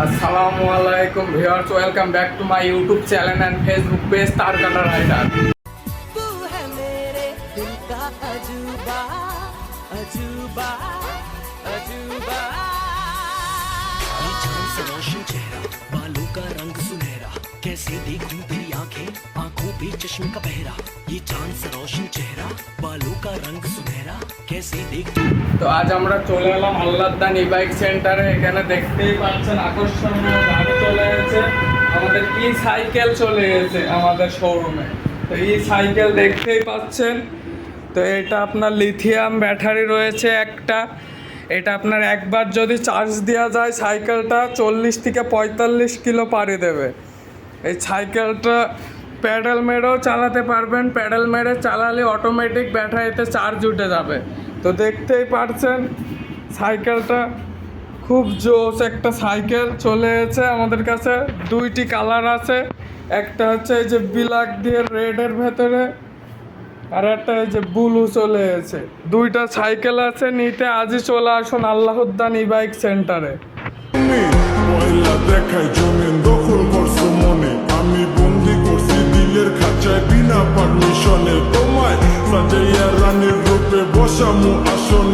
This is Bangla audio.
আসসালামু আলাইকুম viewers, welcome back to my YouTube channel and Facebook page Tarkata rider. तू है मेरे दिल का अजूबा अजूबा अजूबा। ये चांद सा रोशन चेहरा, बालों का रंग सुनहरा, कैसे देखूं तेरी आंखें, आंखों पे चश्मे का पहरा। ये चांद सा रोशन चेहरा, बालों का रंग सुनहरा, कैसे देखूं। তো আজ আমরা চলে এলাম আল্লাহদান ই বাইক সেন্টারে। এখানে দেখতেই পাচ্ছেন আকর্ষণীয় গাড়ি চলে এসেছে, আমাদের ই সাইকেল চলে এসেছে আমাদের শোরুমে। তো ই সাইকেল দেখতেই পাচ্ছেন। তো এটা আপনার লিথিয়াম ব্যাটারি রয়েছে একটা। এটা আপনার একবার যদি চার্জ দেওয়া যায় সাইকেলটা 40 থেকে 45 কিলো পাড়ি দেবে। এই সাইকেলটা প্যাডেল মেরেও চালাতে পারবেন, প্যাডেল মেরে চালালে অটোমেটিক ব্যাটারিতে চার্জ উঠে যাবে। তো দেখতেই পারছেন সাইকেলটা খুব জোস একটা সাইকেল চলে এসেছে আমাদের কাছে। দুইটি কালার আছে, একটা হচ্ছে এই যে ব্ল্যাক দিয়ে রেডের ভেতরে, আর একটা এই যে ব্লু চলে এসেছে। দুইটা সাইকেল আছে, নিতে আজই চলে আসুন আল্লাহদান ই বাইক সেন্টারে। পয়লা দেখাই জমিন দখল করছো মনে, আমি বন্দি করছি দিলের খাঁচায় বিনা পারমিশনে। তোমায় সাজাইয়া রানীর রূপে বসামু আসনে।